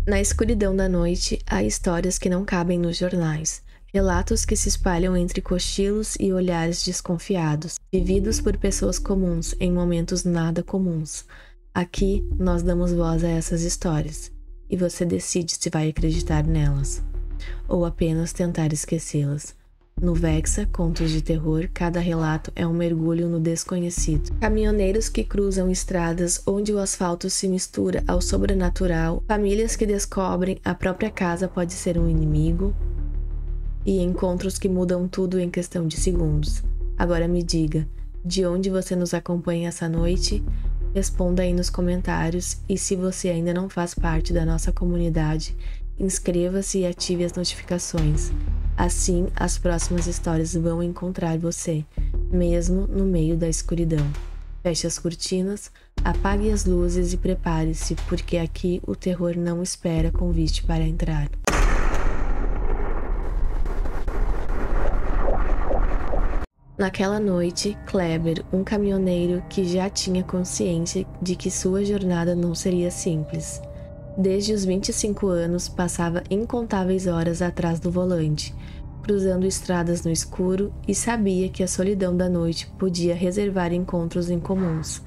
Na escuridão da noite, há histórias que não cabem nos jornais. Relatos que se espalham entre cochilos e olhares desconfiados, vividos por pessoas comuns em momentos nada comuns. Aqui, nós damos voz a essas histórias, e você decide se vai acreditar nelas, ou apenas tentar esquecê-las. No Vexa, Contos de Terror, cada relato é um mergulho no desconhecido. Caminhoneiros que cruzam estradas onde o asfalto se mistura ao sobrenatural, famílias que descobrem a própria casa pode ser um inimigo, e encontros que mudam tudo em questão de segundos. Agora me diga, de onde você nos acompanha essa noite? Responda aí nos comentários, e se você ainda não faz parte da nossa comunidade, inscreva-se e ative as notificações. Assim, as próximas histórias vão encontrar você, mesmo no meio da escuridão. Feche as cortinas, apague as luzes e prepare-se, porque aqui o terror não espera convite para entrar. Naquela noite, Kleber, um caminhoneiro que já tinha consciência de que sua jornada não seria simples. Desde os 25 anos, passava incontáveis horas atrás do volante, cruzando estradas no escuro, e sabia que a solidão da noite podia reservar encontros incomuns.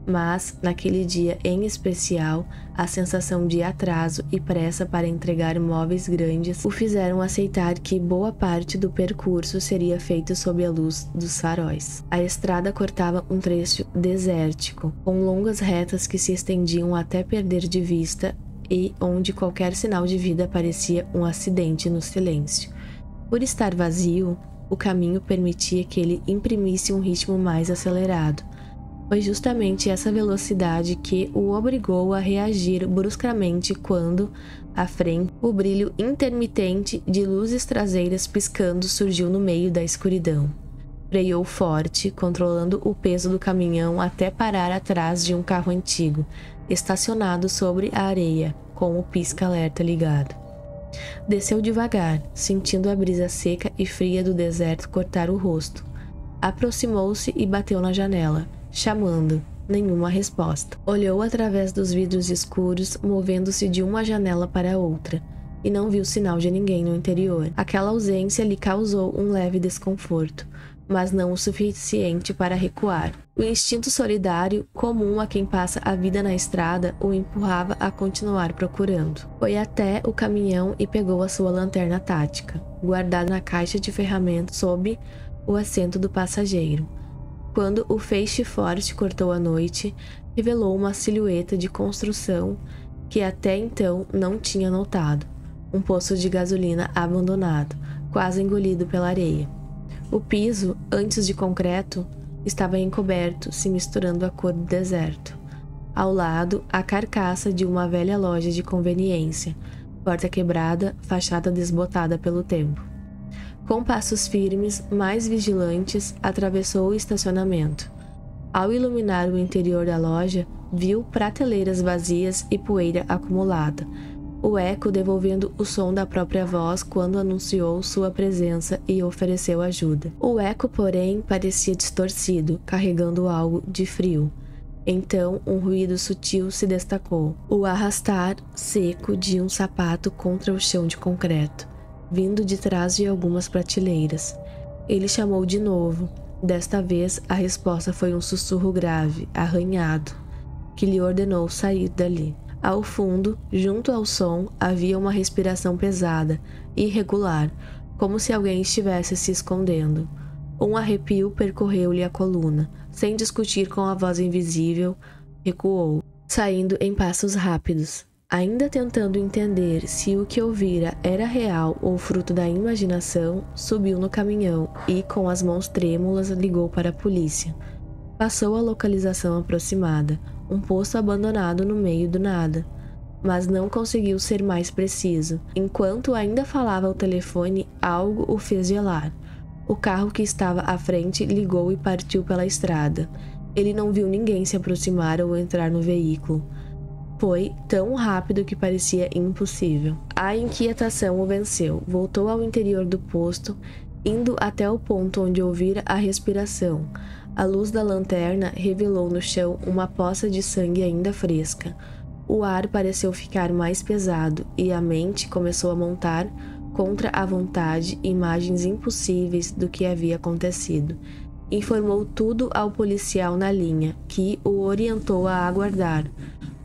Mas, naquele dia em especial, a sensação de atraso e pressa para entregar móveis grandes o fizeram aceitar que boa parte do percurso seria feito sob a luz dos faróis. A estrada cortava um trecho desértico, com longas retas que se estendiam até perder de vista e onde qualquer sinal de vida parecia um acidente no silêncio. Por estar vazio, o caminho permitia que ele imprimisse um ritmo mais acelerado. Foi justamente essa velocidade que o obrigou a reagir bruscamente quando, à frente, o brilho intermitente de luzes traseiras piscando surgiu no meio da escuridão. Freou forte, controlando o peso do caminhão até parar atrás de um carro antigo, estacionado sobre a areia, com o pisca-alerta ligado. Desceu devagar, sentindo a brisa seca e fria do deserto cortar o rosto. Aproximou-se e bateu na janela, chamando. Nenhuma resposta. Olhou através dos vidros escuros, movendo-se de uma janela para outra, e não viu sinal de ninguém no interior. Aquela ausência lhe causou um leve desconforto, mas não o suficiente para recuar. O instinto solidário, comum a quem passa a vida na estrada, o empurrava a continuar procurando. Foi até o caminhão e pegou a sua lanterna tática, guardada na caixa de ferramentas sob o assento do passageiro. Quando o feixe forte cortou a noite, revelou uma silhueta de construção que até então não tinha notado. Um poço de gasolina abandonado, quase engolido pela areia. O piso, antes de concreto, estava encoberto, se misturando à cor do deserto. Ao lado, a carcaça de uma velha loja de conveniência, porta quebrada, fachada desbotada pelo tempo. Com passos firmes, mais vigilantes, atravessou o estacionamento. Ao iluminar o interior da loja, viu prateleiras vazias e poeira acumulada, o eco devolvendo o som da própria voz quando anunciou sua presença e ofereceu ajuda. O eco, porém, parecia distorcido, carregando algo de frio. Então, um ruído sutil se destacou, o arrastar seco de um sapato contra o chão de concreto, vindo de trás de algumas prateleiras. Ele chamou de novo. Desta vez, a resposta foi um sussurro grave, arranhado, que lhe ordenou sair dali. Ao fundo, junto ao som, havia uma respiração pesada, irregular, como se alguém estivesse se escondendo. Um arrepio percorreu-lhe a coluna. Sem discutir com a voz invisível, recuou, saindo em passos rápidos. Ainda tentando entender se o que ouvira era real ou fruto da imaginação, subiu no caminhão e, com as mãos trêmulas, ligou para a polícia. Passou a localização aproximada, um posto abandonado no meio do nada, mas não conseguiu ser mais preciso. Enquanto ainda falava ao telefone, algo o fez gelar. O carro que estava à frente ligou e partiu pela estrada. Ele não viu ninguém se aproximar ou entrar no veículo. Foi tão rápido que parecia impossível. A inquietação o venceu. Voltou ao interior do posto, indo até o ponto onde ouvira a respiração. A luz da lanterna revelou no chão uma poça de sangue ainda fresca. O ar pareceu ficar mais pesado e a mente começou a montar, contra a vontade, imagens impossíveis do que havia acontecido. Informou tudo ao policial na linha, que o orientou a aguardar.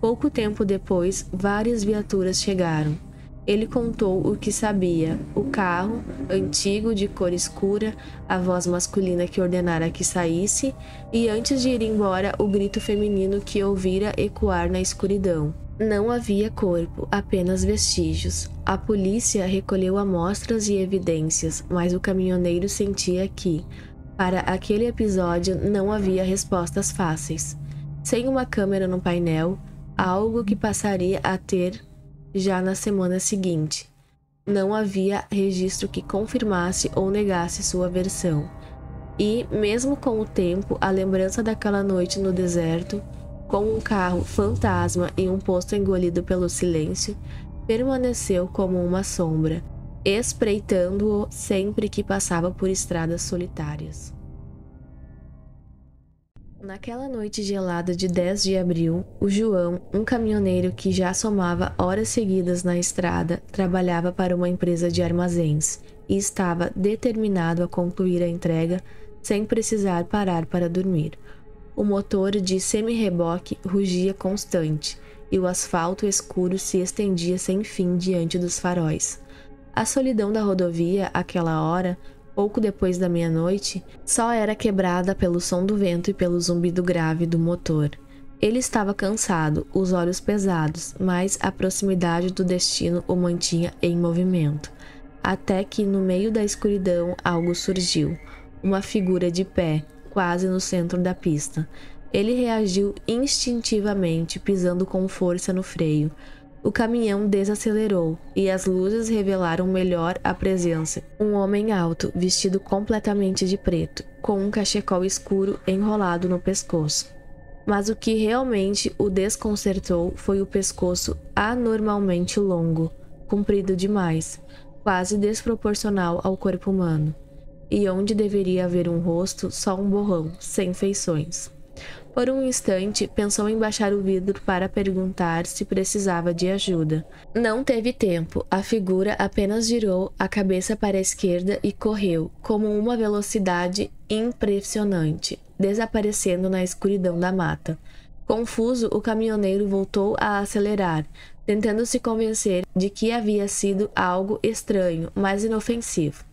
Pouco tempo depois, várias viaturas chegaram. Ele contou o que sabia: o carro, antigo, de cor escura, a voz masculina que ordenara que saísse, e antes de ir embora, o grito feminino que ouvira ecoar na escuridão. Não havia corpo, apenas vestígios. A polícia recolheu amostras e evidências, mas o caminhoneiro sentia que, para aquele episódio, não havia respostas fáceis. Sem uma câmera no painel, algo que passaria a ter já na semana seguinte. Não havia registro que confirmasse ou negasse sua versão. E, mesmo com o tempo, a lembrança daquela noite no deserto, com um carro fantasma e um posto engolido pelo silêncio, permaneceu como uma sombra, espreitando-o sempre que passava por estradas solitárias. Naquela noite gelada de 10 de abril, o João, um caminhoneiro que já somava horas seguidas na estrada, trabalhava para uma empresa de armazéns e estava determinado a concluir a entrega sem precisar parar para dormir. O motor de semi-reboque rugia constante e o asfalto escuro se estendia sem fim diante dos faróis. A solidão da rodovia, àquela hora, pouco depois da meia-noite, só era quebrada pelo som do vento e pelo zumbido grave do motor. Ele estava cansado, os olhos pesados, mas a proximidade do destino o mantinha em movimento. Até que, no meio da escuridão, algo surgiu. Uma figura de pé, quase no centro da pista. Ele reagiu instintivamente, pisando com força no freio. O caminhão desacelerou e as luzes revelaram melhor a presença. Um homem alto, vestido completamente de preto, com um cachecol escuro enrolado no pescoço. Mas o que realmente o desconcertou foi o pescoço anormalmente longo, comprido demais, quase desproporcional ao corpo humano. E onde deveria haver um rosto, só um borrão, sem feições. Por um instante, pensou em baixar o vidro para perguntar se precisava de ajuda. Não teve tempo. A figura apenas girou a cabeça para a esquerda e correu, como uma velocidade impressionante, desaparecendo na escuridão da mata. Confuso, o caminhoneiro voltou a acelerar, tentando se convencer de que havia sido algo estranho, mas inofensivo.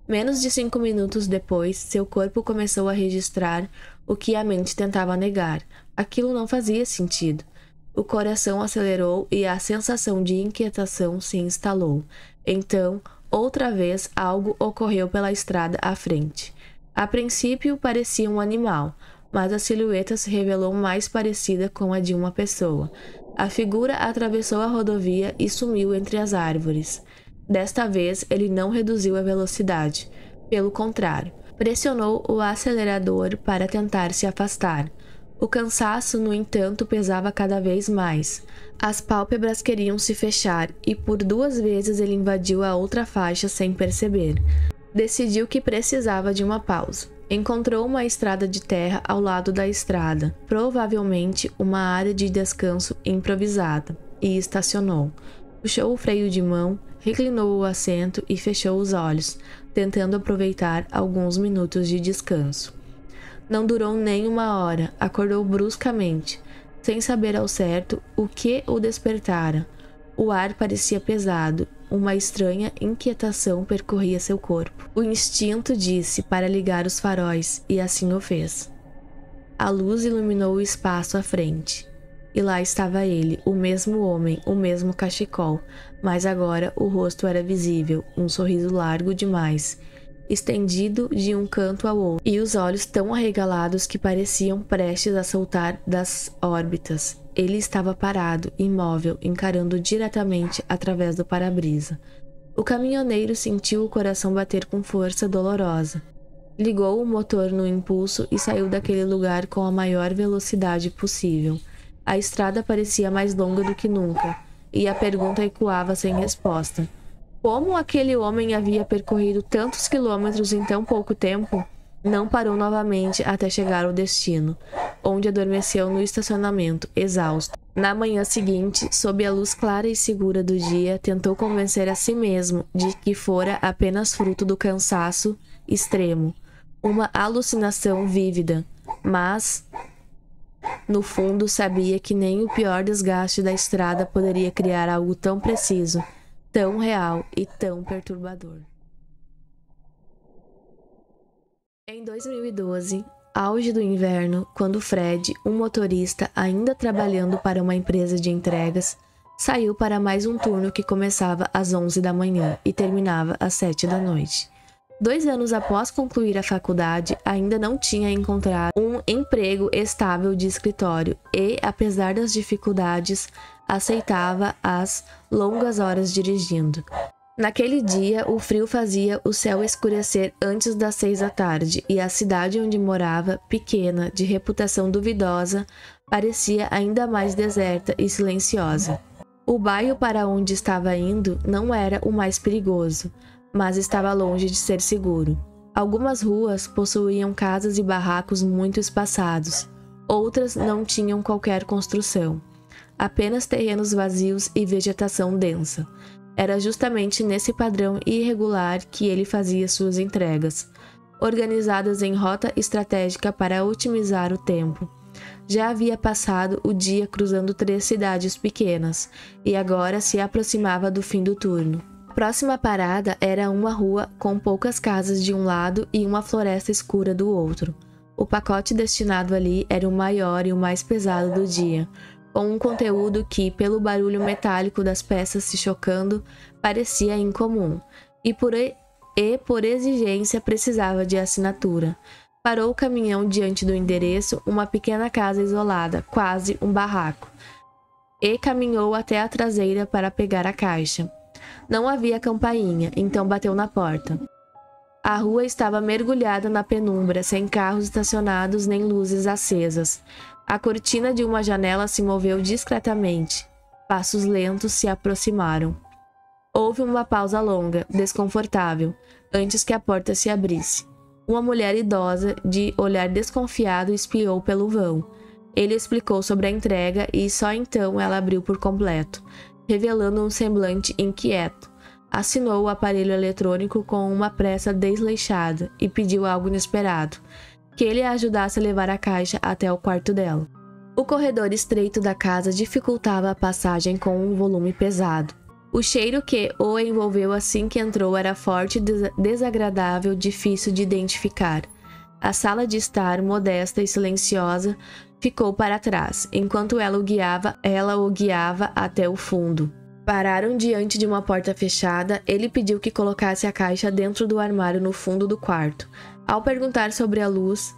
Menos de 5 minutos depois, seu corpo começou a registrar o que a mente tentava negar. Aquilo não fazia sentido. O coração acelerou e a sensação de inquietação se instalou. Então, outra vez, algo ocorreu pela estrada à frente. A princípio, parecia um animal, mas a silhueta se revelou mais parecida com a de uma pessoa. A figura atravessou a rodovia e sumiu entre as árvores. Desta vez, ele não reduziu a velocidade. Pelo contrário, pressionou o acelerador para tentar se afastar. O cansaço, no entanto, pesava cada vez mais. As pálpebras queriam se fechar e por 2 vezes ele invadiu a outra faixa sem perceber. Decidiu que precisava de uma pausa. Encontrou uma estrada de terra ao lado da estrada, provavelmente uma área de descanso improvisada, e estacionou. Puxou o freio de mão, reclinou o assento e fechou os olhos, tentando aproveitar alguns minutos de descanso. Não durou nem 1 hora, acordou bruscamente, sem saber ao certo o que o despertara. O ar parecia pesado, uma estranha inquietação percorria seu corpo. O instinto disse para ligar os faróis, e assim o fez. A luz iluminou o espaço à frente. E lá estava ele, o mesmo homem, o mesmo cachecol, mas agora o rosto era visível, um sorriso largo demais, estendido de um canto ao outro, e os olhos tão arregalados que pareciam prestes a saltar das órbitas. Ele estava parado, imóvel, encarando diretamente através do para-brisa. O caminhoneiro sentiu o coração bater com força dolorosa. Ligou o motor no impulso e saiu daquele lugar com a maior velocidade possível. A estrada parecia mais longa do que nunca, e a pergunta ecoava sem resposta. Como aquele homem havia percorrido tantos quilômetros em tão pouco tempo? Não parou novamente até chegar ao destino, onde adormeceu no estacionamento, exausto. Na manhã seguinte, sob a luz clara e segura do dia, tentou convencer a si mesmo de que fora apenas fruto do cansaço extremo, uma alucinação vívida, mas, no fundo, sabia que nem o pior desgaste da estrada poderia criar algo tão preciso, tão real e tão perturbador. Em 2012, auge do inverno, quando Fred, um motorista ainda trabalhando para uma empresa de entregas, saiu para mais um turno que começava às 11 da manhã e terminava às 7 da noite. 2 anos após concluir a faculdade, ainda não tinha encontrado um emprego estável de escritório e, apesar das dificuldades, aceitava as longas horas dirigindo. Naquele dia, o frio fazia o céu escurecer antes das 6 da tarde e a cidade onde morava, pequena, de reputação duvidosa, parecia ainda mais deserta e silenciosa. O bairro para onde estava indo não era o mais perigoso, mas estava longe de ser seguro. Algumas ruas possuíam casas e barracos muito espaçados, outras não tinham qualquer construção, apenas terrenos vazios e vegetação densa. Era justamente nesse padrão irregular que ele fazia suas entregas, organizadas em rota estratégica para otimizar o tempo. Já havia passado o dia cruzando 3 cidades pequenas e agora se aproximava do fim do turno. A próxima parada era uma rua com poucas casas de um lado e uma floresta escura do outro. O pacote destinado ali era o maior e o mais pesado do dia, com um conteúdo que, pelo barulho metálico das peças se chocando, parecia incomum, e por exigência precisava de assinatura. Parou o caminhão diante do endereço, uma pequena casa isolada, quase um barraco, e caminhou até a traseira para pegar a caixa. Não havia campainha, então bateu na porta. A rua estava mergulhada na penumbra, sem carros estacionados nem luzes acesas. A cortina de uma janela se moveu discretamente. Passos lentos se aproximaram. Houve uma pausa longa, desconfortável, antes que a porta se abrisse. Uma mulher idosa, de olhar desconfiado, espiou pelo vão. Ele explicou sobre a entrega e só então ela abriu por completo, revelando um semblante inquieto. Assinou o aparelho eletrônico com uma pressa desleixada e pediu algo inesperado, que ele a ajudasse a levar a caixa até o quarto dela. O corredor estreito da casa dificultava a passagem com um volume pesado. O cheiro que o envolveu assim que entrou era forte e desagradável, difícil de identificar. A sala de estar, modesta e silenciosa, ficou para trás, enquanto ela o guiava até o fundo. Pararam diante de uma porta fechada. Ele pediu que colocasse a caixa dentro do armário no fundo do quarto. Ao perguntar sobre a luz,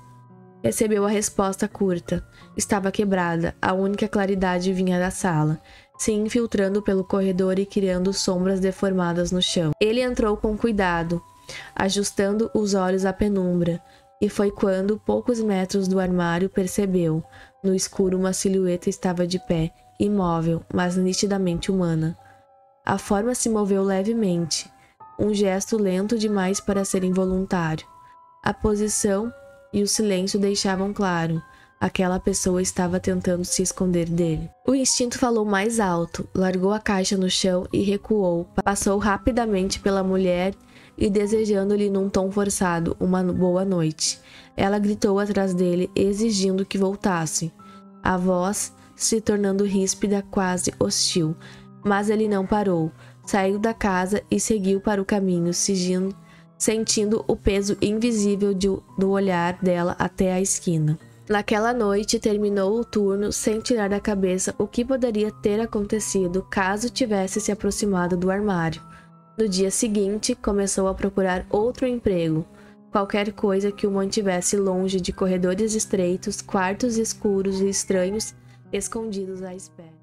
recebeu a resposta curta. Estava quebrada. A única claridade vinha da sala, se infiltrando pelo corredor e criando sombras deformadas no chão. Ele entrou com cuidado, ajustando os olhos à penumbra, e foi quando, poucos metros do armário, percebeu. No escuro, uma silhueta estava de pé, imóvel, mas nitidamente humana. A forma se moveu levemente, um gesto lento demais para ser involuntário. A posição e o silêncio deixavam claro. Aquela pessoa estava tentando se esconder dele. O instinto falou mais alto, largou a caixa no chão e recuou. Passou rapidamente pela mulher e, desejando-lhe num tom forçado uma boa noite, ela gritou atrás dele, exigindo que voltasse. A voz se tornando ríspida, quase hostil. Mas ele não parou. Saiu da casa e seguiu para o caminho, sentindo o peso invisível do olhar dela até a esquina. Naquela noite, terminou o turno sem tirar da cabeça o que poderia ter acontecido caso tivesse se aproximado do armário. No dia seguinte, começou a procurar outro emprego. Qualquer coisa que o mantivesse longe de corredores estreitos, quartos escuros e estranhos escondidos à espera.